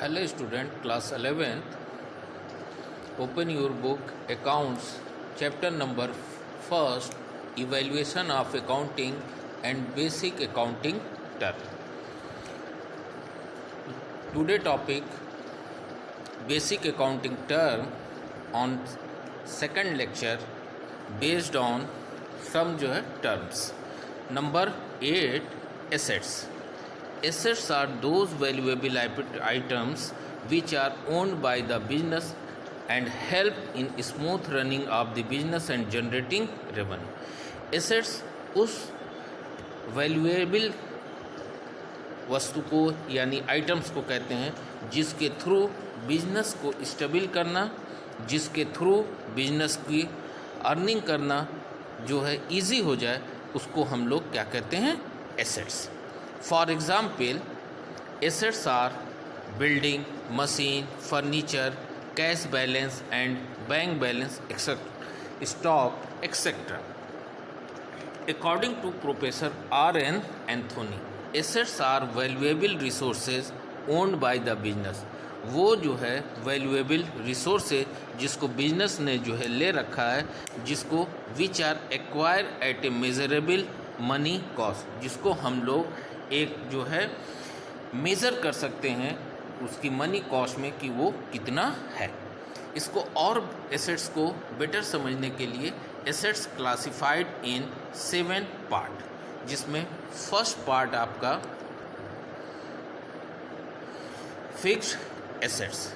Hello student, class 11th. Open your book Accounts, chapter number 1st, Evaluation of Accounting and Basic Accounting Term. Today topic Basic Accounting Term on second lecture based on some जो है terms. Number 8, Assets. Assets are those valuable items which are owned by the business and help in smooth running of the business and generating revenue. Assets उस valuable वस्तु को यानी items को कहते हैं जिसके थ्रू बिजनेस को स्टेबल करना, जिसके थ्रू बिजनेस की अर्निंग करना जो है इजी हो जाए, उसको हम लोग क्या कहते हैं? Assets. For example, assets are building, machine, furniture, cash balance and bank balance, etcetera, stock, etcetera. According to professor R.N. Anthony, assets are valuable resources owned by the business. वो जो है वैल्यूएबल रिसोर्सेज जिसको business ने जो है ले रखा है, जिसको which are acquire at a measurable money cost, जिसको हम लोग एक जो है मेज़र कर सकते हैं उसकी मनी कॉस्ट में कि वो कितना है. इसको और एसेट्स को बेटर समझने के लिए एसेट्स क्लासिफाइड इन 7 पार्ट, जिसमें फर्स्ट पार्ट आपका fixed assets.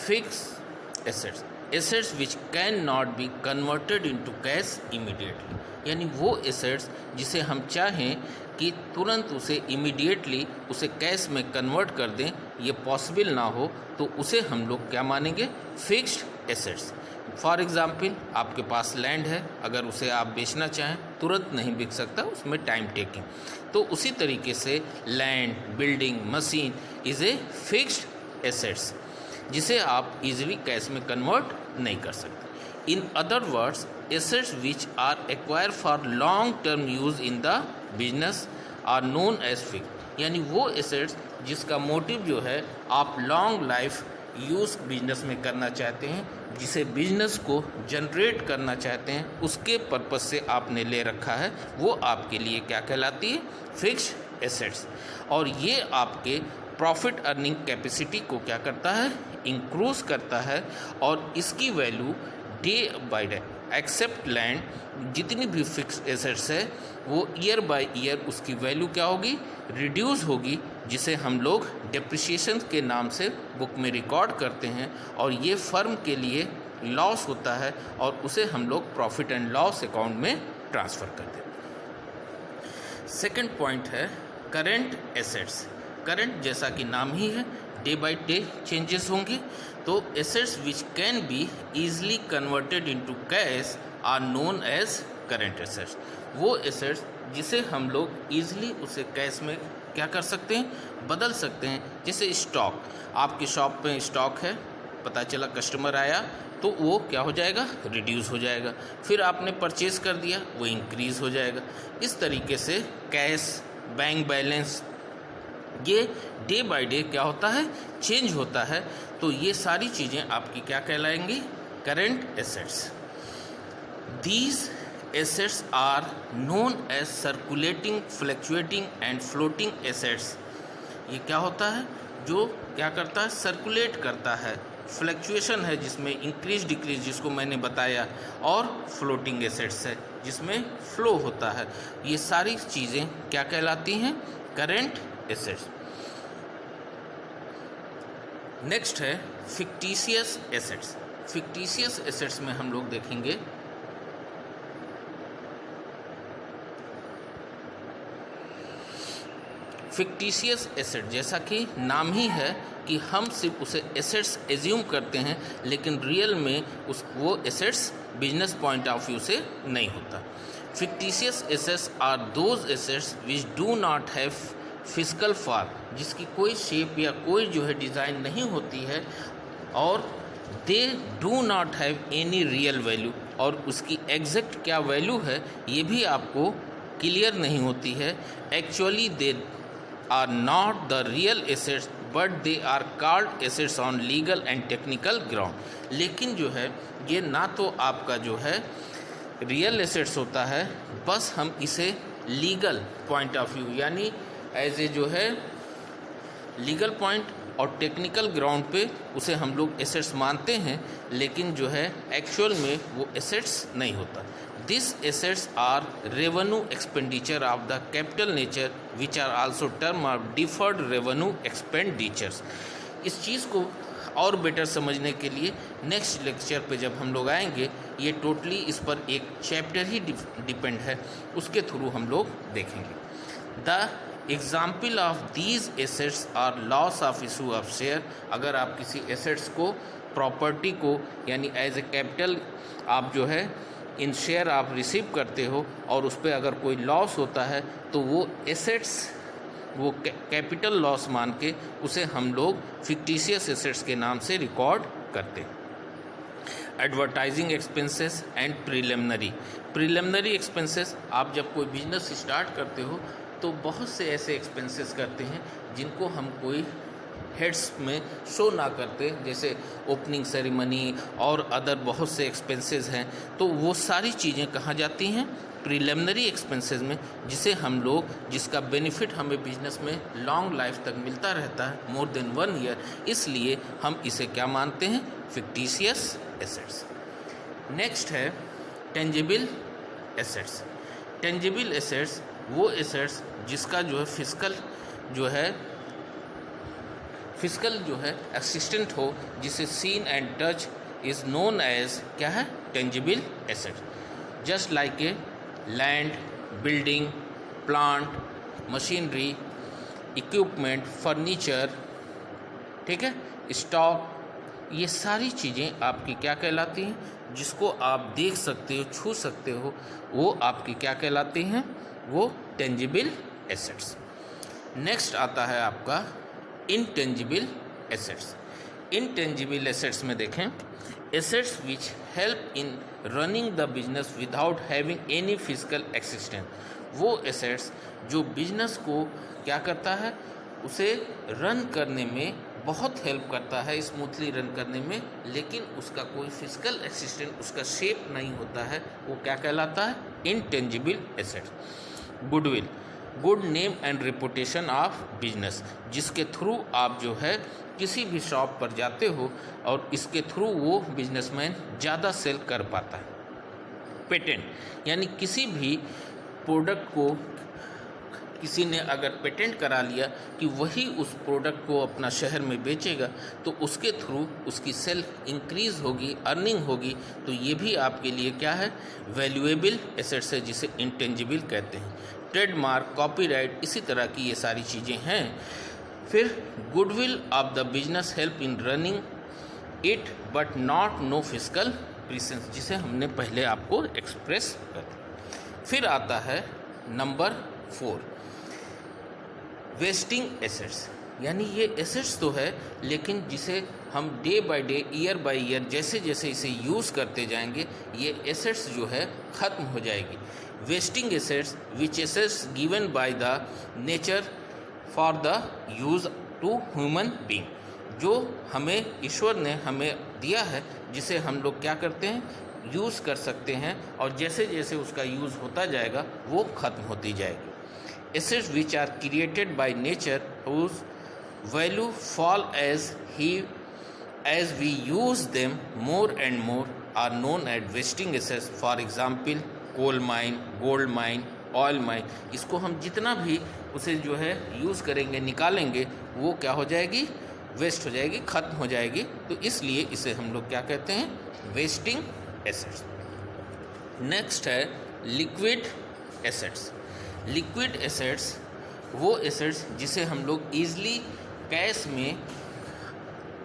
Fixed assets, assets which can not be converted into cash immediately, यानी वो एसेट्स जिसे हम चाहें कि तुरंत उसे इमीडिएटली उसे कैश में कन्वर्ट कर दें, ये पॉसिबल ना हो, तो उसे हम लोग क्या मानेंगे? Fixed assets. फॉर एग्ज़ाम्पल, आपके पास लैंड है, अगर उसे आप बेचना चाहें तुरंत नहीं बिक सकता, उसमें टाइम टेकिंग. तो उसी तरीके से land, building, machine is a fixed assets जिसे आप इजीली कैश में कन्वर्ट नहीं कर सकते. In other words, assets which are acquired for long term use in the business are known as fixed. यानी वो assets जिसका मोटिव जो है आप लॉन्ग लाइफ यूज़ बिजनेस में करना चाहते हैं, जिसे बिजनेस को जनरेट करना चाहते हैं, उसके पर्पस से आपने ले रखा है, वो आपके लिए क्या कहलाती है? Fixed assets. और ये आपके प्रॉफिट अर्निंग कैपेसिटी को क्या करता है? इंक्रीज करता है. और इसकी value day by day, except land, जितनी भी फिक्स्ड एसेट्स है वो ईयर बाय ईयर उसकी वैल्यू क्या होगी? रिड्यूस होगी, जिसे हम लोग डेप्रिसिएशन के नाम से बुक में रिकॉर्ड करते हैं. और ये फर्म के लिए लॉस होता है और उसे हम लोग प्रॉफिट एंड लॉस अकाउंट में ट्रांसफ़र कर देते हैं. सेकेंड पॉइंट है करेंट एसेट्स. करंट जैसा कि नाम ही है, डे बाय डे चेंजेस होंगे. तो assets which can be easily converted into cash are known as current assets. वो एसेट्स जिसे हम लोग ईजिली उसे कैश में क्या कर सकते हैं? बदल सकते हैं. जैसे स्टॉक, आपकी शॉप पे स्टॉक है, पता चला कस्टमर आया तो वो क्या हो जाएगा? रिड्यूस हो जाएगा. फिर आपने परचेज़ कर दिया, वो इंक्रीज़ हो जाएगा. इस तरीके से कैश, बैंक बैलेंस, ये डे बाय डे क्या होता है? चेंज होता है. तो ये सारी चीज़ें आपकी क्या कहलाएंगी? Current assets. These assets are known as circulating, fluctuating and floating assets. ये क्या होता है? जो क्या करता है? सर्कुलेट करता है. फ्लक्चुएशन है जिसमें इंक्रीज डिक्रीज, जिसको मैंने बताया, और फ्लोटिंग एसेट्स है जिसमें फ्लो होता है. ये सारी चीज़ें क्या कहलाती हैं? Current assets. नेक्स्ट है फिक्टिशियस एसेट्स. फिक्टिशियस एसेट्स में हम लोग देखेंगे फिक्टिशियस एसेट, जैसा कि नाम ही है कि हम सिर्फ उसे एसेट्स एज्यूम करते हैं, लेकिन रियल में वो assets business point of view से नहीं होता. Fictitious assets are those assets which do not have physical form, जिसकी कोई शेप या कोई जो है डिज़ाइन नहीं होती है, और they do not have any real value, और उसकी एग्जैक्ट क्या वैल्यू है ये भी आपको क्लियर नहीं होती है. Actually they are not the real assets but they are called assets on legal and technical ground। लेकिन जो है ये ना तो आपका जो है रियल एसेट्स होता है, बस हम इसे लीगल पॉइंट ऑफ व्यू यानी एज ए जो है लीगल पॉइंट और टेक्निकल ग्राउंड पे उसे हम लोग एसेट्स मानते हैं, लेकिन जो है एक्चुअल में वो एसेट्स नहीं होता। This assets are revenue expenditure of the capital nature which are also term of deferred revenue expenditures. इस चीज़ को और बेटर समझने के लिए नेक्स्ट लेक्चर पे जब हम लोग आएंगे, ये टोटली इस पर एक चैप्टर ही डिपेंड है, उसके थ्रू हम लोग देखेंगे। The example of these assets are loss of issue of share. अगर आप किसी एसेट्स को, प्रॉपर्टी को यानी एज ए कैपिटल आप जो है इन शेयर आप रिसीव करते हो और उस पर अगर कोई लॉस होता है तो वो एसेट्स वो कैपिटल लॉस मान के उसे हम लोग फिक्टिशियस एसेट्स के नाम से रिकॉर्ड करते हैं। Advertising expenses and preliminary expenses, आप जब कोई बिजनेस स्टार्ट करते हो तो बहुत से ऐसे एक्सपेंसेस करते हैं जिनको हम कोई हेड्स में शो ना करते, जैसे ओपनिंग सेरेमनी और अदर बहुत से एक्सपेंसेस हैं, तो वो सारी चीज़ें कहाँ जाती हैं प्रिलिमिनरी एक्सपेंसेस में, जिसे हम लोग जिसका बेनिफिट हमें बिजनेस में लॉन्ग लाइफ तक मिलता रहता है, मोर देन 1 ईयर, इसलिए हम इसे क्या मानते हैं फिक्टिशियस एसेट्स। नेक्स्ट है टेंजिबल एसेट्स। टेंजिबल एसेट्स वो एसेट्स जिसका जो है फिजिकल जो है एक्सिस्टेंट हो, जिसे seen and touch is known as क्या है tangible asset. Just like a land, building, plant, machinery, equipment, furniture, ठीक है, स्टॉक, ये सारी चीज़ें आपकी क्या कहलाती हैं, जिसको आप देख सकते हो, छू सकते हो, वो आपकी क्या कहलाती हैं, वो टेंजिबल एसेट्स। नेक्स्ट आता है आपका इनटेंजिबल एसेट्स। इनटेंजिबल एसेट्स में देखें, assets which help in running the business without having any physical existence. वो एसेट्स जो बिजनेस को क्या करता है, उसे रन करने में बहुत हेल्प करता है, स्मूथली रन करने में, लेकिन उसका कोई फिजिकल एक्सिस्टेंस, उसका शेप नहीं होता है, वो क्या कहलाता है intangible assets. Goodwill, good name and reputation of business, जिसके थ्रू आप जो है किसी भी शॉप पर जाते हो और इसके थ्रू वो बिजनेसमैन ज़्यादा सेल कर पाता है। पेटेंट, यानी किसी भी प्रोडक्ट को किसी ने अगर पेटेंट करा लिया कि वही उस प्रोडक्ट को अपना शहर में बेचेगा, तो उसके थ्रू उसकी सेल इंक्रीज़ होगी, अर्निंग होगी, तो ये भी आपके लिए क्या है वैल्यूएबल एसेट्स है, जिसे इंटेंजिबल कहते हैं। ट्रेडमार्क, कॉपीराइट, इसी तरह की ये सारी चीज़ें हैं। फिर goodwill of the business help in running it but not know physical presence, जिसे हमने पहले आपको एक्सप्रेस कर दिया। फिर आता है नंबर 4 वेस्टिंग एसेट्स, यानी ये एसेट्स तो है, लेकिन जिसे हम day by day, year by year जैसे जैसे इसे यूज़ करते जाएंगे, ये एसेट्स जो है ख़त्म हो जाएगी। Wasting assets which assets given by the nature for the use to human being, जो हमें ईश्वर ने हमें दिया है, जिसे हम लोग क्या करते हैं यूज़ कर सकते हैं, और जैसे जैसे उसका यूज़ होता जाएगा वो ख़त्म होती जाएगी। Assets which are created by nature whose value fall as we use them more and more are known as wasting assets. For example, coal mine, gold mine, oil mine. इसको हम जितना भी उसे जो है यूज़ करेंगे, निकालेंगे, वो क्या हो जाएगी वेस्ट हो जाएगी, ख़त्म हो जाएगी, तो इसलिए इसे हम लोग क्या कहते हैं वेस्टिंग एसेट्स। नेक्स्ट है लिक्विड एसेट्स। लिक्विड एसेट्स वो एसेट्स जिसे हम लोग ईज़िली कैश में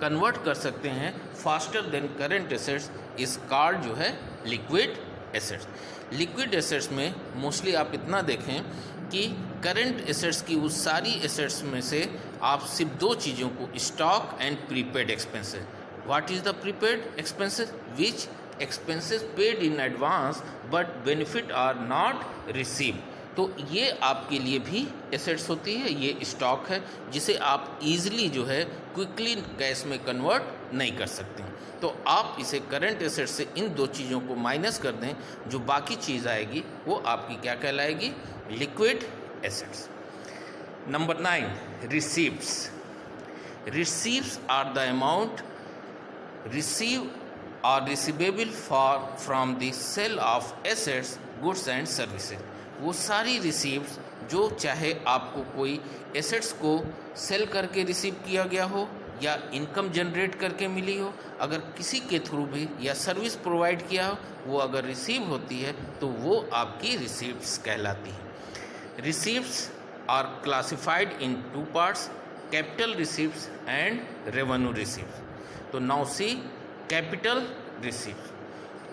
कन्वर्ट कर सकते हैं फास्टर देन करेंट एसेट्स, इस कॉल्ड जो है लिक्विड एसेट्स। लिक्विड एसेट्स में मोस्टली आप इतना देखें कि करेंट एसेट्स की उस सारी एसेट्स में से आप सिर्फ 2 चीज़ों को, stock and prepaid expenses. What is the prepaid expenses? Which expenses paid in advance but benefit are not received. तो ये आपके लिए भी एसेट्स होती है, ये स्टॉक है जिसे आप इजीली जो है क्विकली कैश में कन्वर्ट नहीं कर सकते हैं। तो आप इसे करंट एसेट्स से इन दो चीज़ों को माइनस कर दें, जो बाकी चीज़ आएगी वो आपकी क्या कहलाएगी, liquid assets. Number 9, receipts. Receipts are the amount received or receivable from the sale of assets, goods and services। वो सारी रिसीप्ट्स जो चाहे आपको कोई एसेट्स को सेल करके रिसीव किया गया हो या इनकम जनरेट करके मिली हो, अगर किसी के थ्रू भी या सर्विस प्रोवाइड किया हो, वो अगर रिसीव होती है तो वो आपकी रिसीप्ट्स कहलाती है। Receipts are classified in 2 parts, capital receipts and revenue receipts। तो now see capital receipts,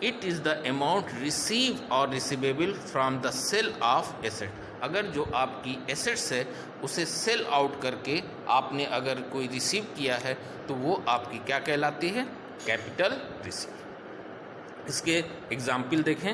it is the amount received or receivable from the sale of asset। अगर जो आपकी एसेट्स है उसे सेल आउट करके आपने अगर कोई रिसीव किया है तो वो आपकी क्या कहलाती है, कैपिटल रिसीप्ट। इसके एग्जाम्पल देखें,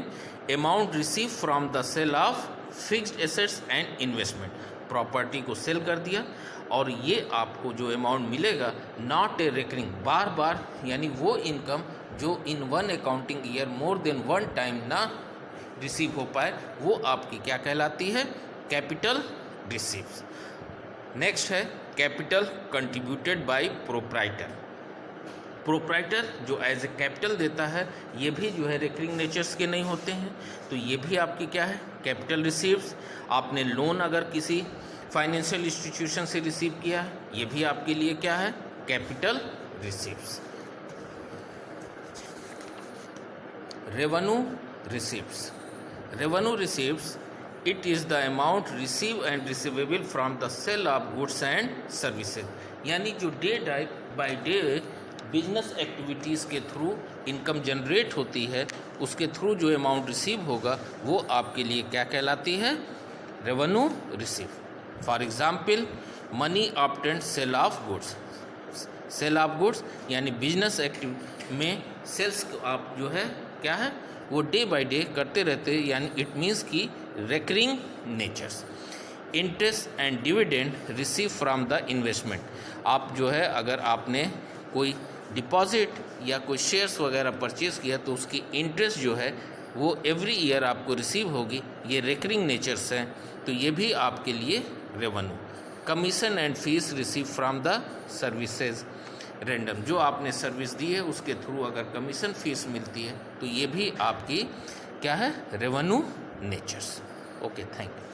amount receive from the sale of fixed assets and investment. Property को सेल कर दिया और ये आपको जो अमाउंट मिलेगा, नॉट ए रिकरिंग, बार बार, यानी वो इनकम जो in one accounting year more than 1 time ना रिसीव हो पाए, वो आपकी क्या कहलाती है, कैपिटल रिसीव्स। नेक्स्ट है capital contributed bye proprietor. Proprietor जो एज ए कैपिटल देता है, ये भी जो है रिकरिंग नेचर्स के नहीं होते हैं, तो ये भी आपकी क्या है, कैपिटल रिसीव्स। आपने लोन अगर किसी फाइनेंशियल इंस्टीट्यूशन से रिसीव किया है, ये भी आपके लिए क्या है, capital receives. Revenue receives. Revenue receives, it is the amount receive and receivable from the sale of goods and services. यानी जो day by day business activities के थ्रू इनकम जनरेट होती है, उसके थ्रू जो अमाउंट रिसीव होगा वो आपके लिए क्या कहलाती है, revenue receive. For example, money obtained sale of goods. Sale of goods यानी बिजनेस एक्टिव में सेल्स आप जो है क्या है, वो डे बाय डे करते रहते हैं, यानी इट मीन्स की recurring natures. Interest and dividend receive from the investment. आप जो है अगर आपने कोई डिपॉजिट या कोई शेयर्स वगैरह परचेज़ किया तो उसकी इंटरेस्ट जो है वो एवरी ईयर आपको रिसीव होगी, ये रिकरिंग नेचर्स हैं, तो ये भी आपके लिए revenue. Commission and fees receive from the services random. जो आपने सर्विस दी है उसके थ्रू अगर कमीशन फीस मिलती है तो ये भी आपकी क्या है, revenue natures. Okay, thank you.